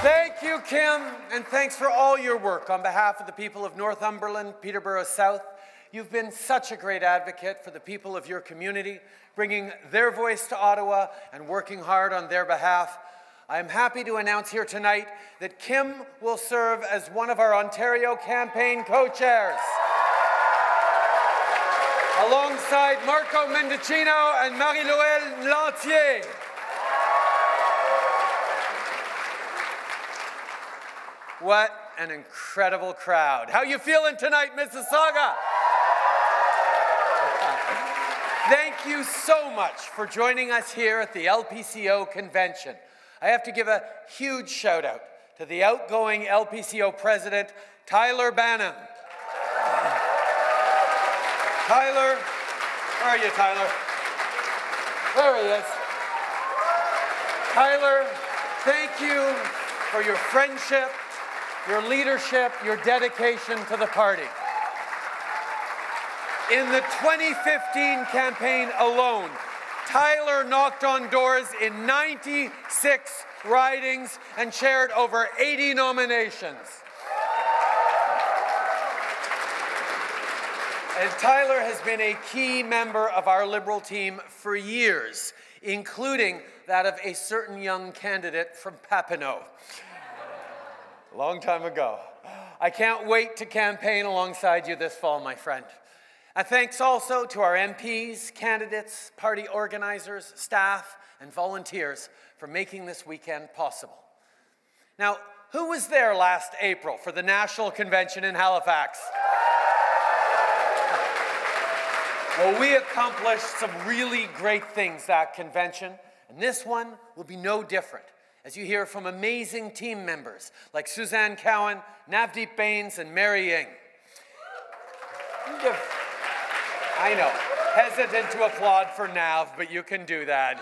Thank you, Kim, and thanks for all your work on behalf of the people of Northumberland, Peterborough South. You've been such a great advocate for the people of your community, bringing their voice to Ottawa and working hard on their behalf. I am happy to announce here tonight that Kim will serve as one of our Ontario campaign co-chairs, alongside Marco Mendicino and Marie-Noëlle Lantier. What an incredible crowd. How you feeling tonight, Mississauga? Thank you so much for joining us here at the LPCO convention. I have to give a huge shout out to the outgoing LPCO president, Tyler Banham. Tyler, where are you, Tyler? There he is. Tyler, thank you for your friendship, your leadership, your dedication to the party. In the 2015 campaign alone, Tyler knocked on doors in 96 ridings and chaired over 80 nominations. And Tyler has been a key member of our Liberal team for years, including that of a certain young candidate from Papineau. A long time ago. I can't wait to campaign alongside you this fall, my friend. And thanks also to our MPs, candidates, party organizers, staff, and volunteers for making this weekend possible. Now, who was there last April for the National Convention in Halifax? Well, we accomplished some really great things that convention, and this one will be no different, as you hear from amazing team members like Suzanne Cowan, Navdeep Bains, and Mary Ying. I know, hesitant to applaud for Nav, but you can do that.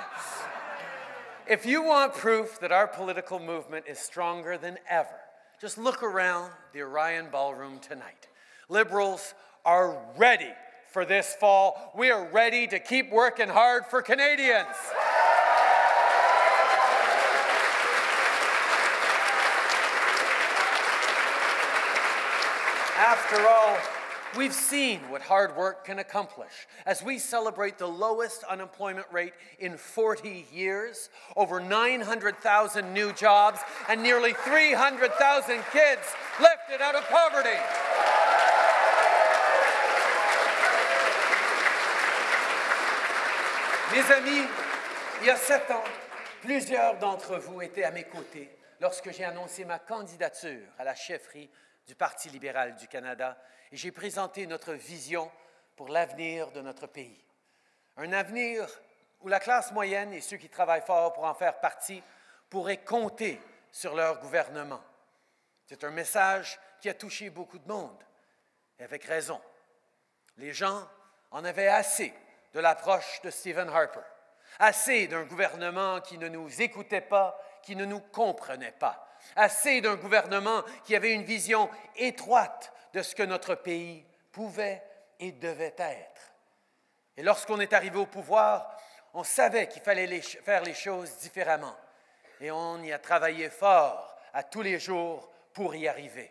If you want proof that our political movement is stronger than ever, just look around the Orion Ballroom tonight. Liberals are ready for this fall. We are ready to keep working hard for Canadians. After all, we've seen what hard work can accomplish as we celebrate the lowest unemployment rate in 40 years, over 900,000 new jobs, and nearly 300,000 kids lifted out of poverty. Mes amis, il y a 7 ans, plusieurs d'entre vous étaient à mes côtés lorsque j'ai annoncé ma candidature à la chefferie du Parti libéral du Canada et j'ai présenté notre vision pour l'avenir de notre pays. Un avenir où la classe moyenne et ceux qui travaillent fort pour en faire partie pourraient compter sur leur gouvernement. C'est un message qui a touché beaucoup de monde, et avec raison. Les gens en avaient assez de l'approche de Stephen Harper, assez d'un gouvernement qui ne nous écoutait pas, qui ne nous comprenait pas, assez d'un gouvernement qui avait une vision étroite de ce que notre pays pouvait et devait être. Et lorsqu'on est arrivé au pouvoir, on savait qu'il fallait faire les choses différemment. Et on y a travaillé fort à tous les jours pour y arriver.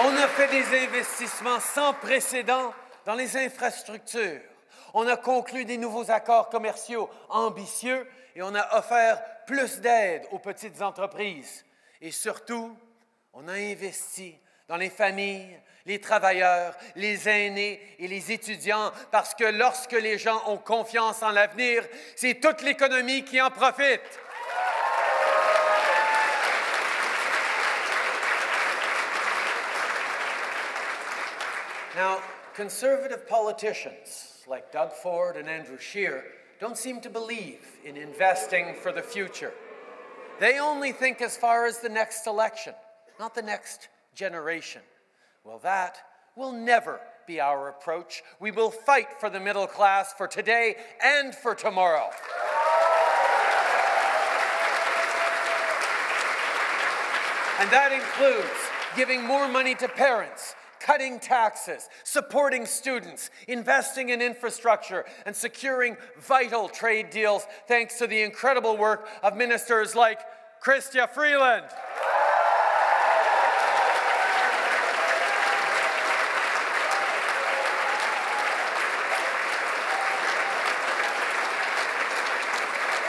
On a fait des investissements sans précédent dans les infrastructures. On a conclu des nouveaux accords commerciaux ambitieux et on a offert plus d'aide aux petites entreprises. Et surtout, on a investi dans les familles, les travailleurs, les aînés et les étudiants parce que lorsque les gens ont confiance en l'avenir, c'est toute l'économie qui en profite. Now, conservative politicians like Doug Ford and Andrew Scheer don't seem to believe in investing for the future. They only think as far as the next election, not the next generation. Well, that will never be our approach. We will fight for the middle class for today and for tomorrow. And that includes giving more money to parents, cutting taxes, supporting students, investing in infrastructure, and securing vital trade deals thanks to the incredible work of ministers like Chrystia Freeland.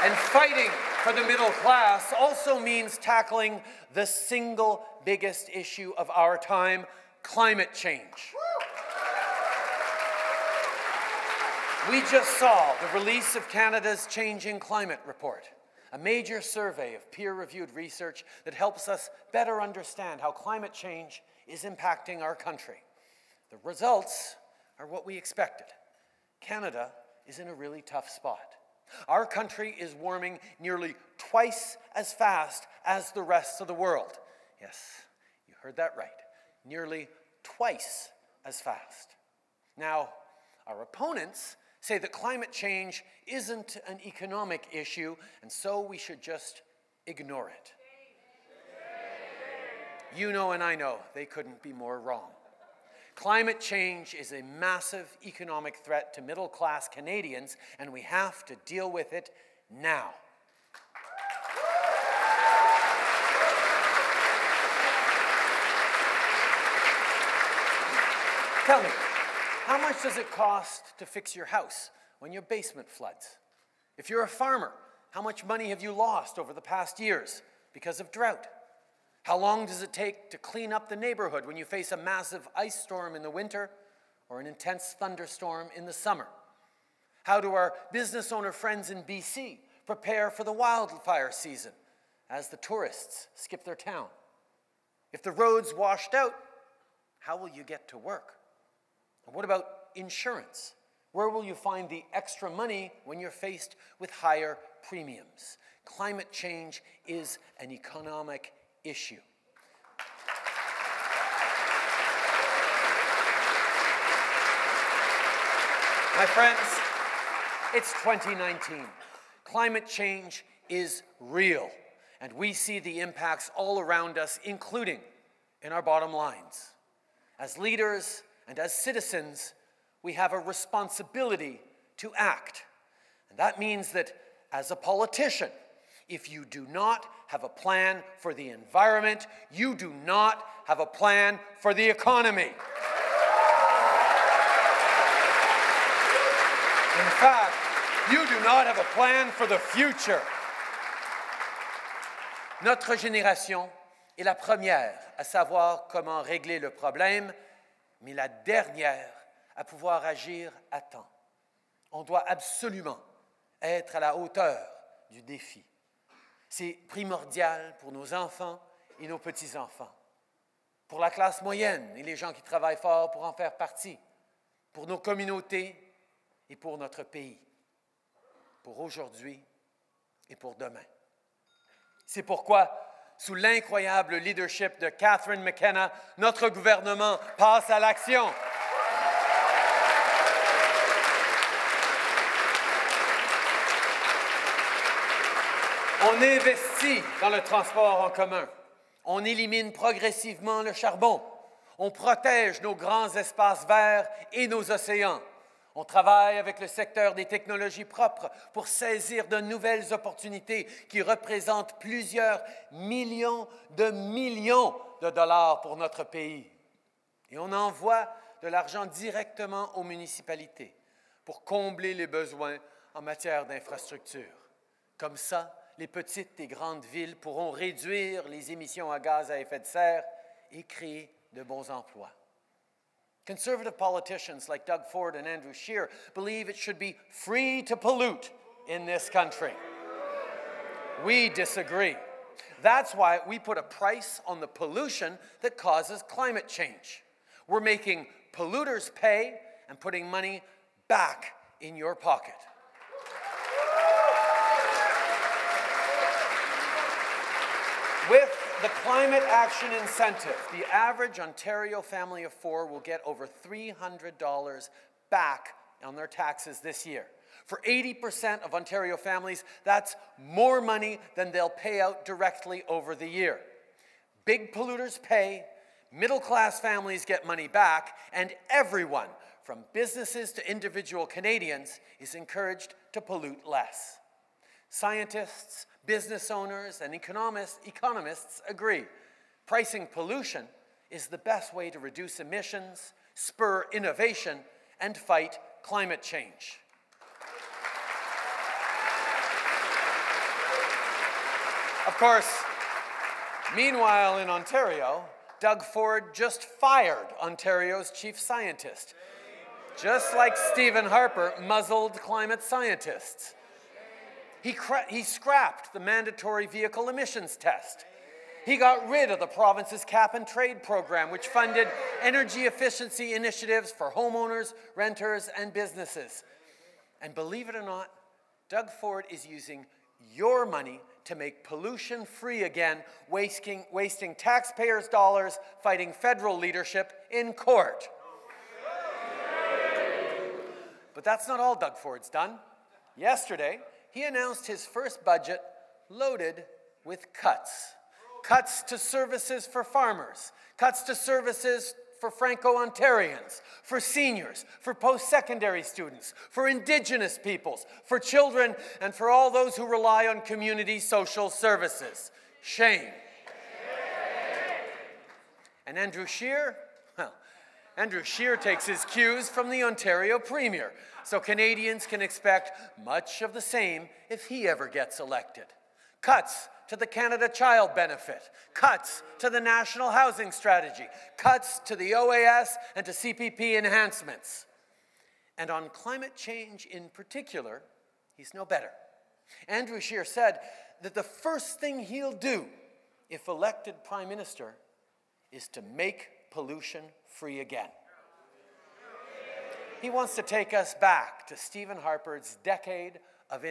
And fighting for the middle class also means tackling the single biggest issue of our time, climate change. We just saw the release of Canada's Changing Climate Report, a major survey of peer-reviewed research that helps us better understand how climate change is impacting our country. The results are what we expected. Canada is in a really tough spot. Our country is warming nearly twice as fast as the rest of the world. Yes, you heard that right. Nearly twice as fast. Now, our opponents say that climate change isn't an economic issue, and so we should just ignore it. You know and I know they couldn't be more wrong. Climate change is a massive economic threat to middle-class Canadians, and we have to deal with it now. Tell me, how much does it cost to fix your house when your basement floods? If you're a farmer, how much money have you lost over the past years because of drought? How long does it take to clean up the neighborhood when you face a massive ice storm in the winter or an intense thunderstorm in the summer? How do our business owner friends in BC prepare for the wildfire season as the tourists skip their town? If the road's washed out, how will you get to work? And what about insurance? Where will you find the extra money when you're faced with higher premiums? Climate change is an economic issue. My friends, it's 2019. Climate change is real, and we see the impacts all around us, including in our bottom lines. As leaders and as citizens, we have a responsibility to act. And that means that as a politician, if you do not have a plan for the environment, you do not have a plan for the economy. In fact, you do not have a plan for the future. Notre génération est la première à savoir comment régler le problème, mais la dernière à pouvoir agir à temps. On doit absolument être à la hauteur du défi. C'est primordial pour nos enfants et nos petits-enfants, pour la classe moyenne et les gens qui travaillent fort pour en faire partie, pour nos communautés et pour notre pays, pour aujourd'hui et pour demain. C'est pourquoi, sous l'incroyable leadership de Catherine McKenna, notre gouvernement passe à l'action. On investit dans le transport en commun. On élimine progressivement le charbon. On protège nos grands espaces verts et nos océans. On travaille avec le secteur des technologies propres pour saisir de nouvelles opportunités qui représentent plusieurs millions de dollars pour notre pays. Et on envoie de l'argent directement aux municipalités pour combler les besoins en matière d'infrastructure. Comme ça, les petites et grandes villes pourront réduire les émissions à gaz à effet de serre et créer de bons emplois. Conservative politicians like Doug Ford and Andrew Scheer believe it should be free to pollute in this country. We disagree. That's why we put a price on the pollution that causes climate change. We're making polluters pay and putting money back in your pocket. With the Climate Action Incentive, the average Ontario family of four will get over $300 back on their taxes this year. For 80% of Ontario families, that's more money than they'll pay out directly over the year. Big polluters pay middle-class families get money back, and everyone, from businesses to individual Canadians, is encouraged to pollute less. Scientists, business owners, and economists agree. Pricing pollution is the best way to reduce emissions, spur innovation, and fight climate change. Of course, meanwhile in Ontario, Doug Ford just fired Ontario's chief scientist, just like Stephen Harper muzzled climate scientists. He scrapped the mandatory vehicle emissions test. He got rid of the province's cap-and-trade program, which funded energy efficiency initiatives for homeowners, renters, and businesses. And believe it or not, Doug Ford is using your money to make pollution free again, wasting taxpayers' dollars fighting federal leadership in court. But that's not all Doug Ford's done. Yesterday, he announced his first budget loaded with cuts. Cuts to services for farmers, cuts to services for Franco-Ontarians, for seniors, for post-secondary students, for Indigenous peoples, for children, and for all those who rely on community social services. Shame. And Andrew Scheer? Well, Andrew Scheer takes his cues from the Ontario Premier, so Canadians can expect much of the same if he ever gets elected. Cuts to the Canada Child Benefit, cuts to the National Housing Strategy, cuts to the OAS and to CPP enhancements. And on climate change in particular, he's no better. Andrew Scheer said that the first thing he'll do if elected Prime Minister is to make pollution free again. He wants to take us back to Stephen Harper's decade of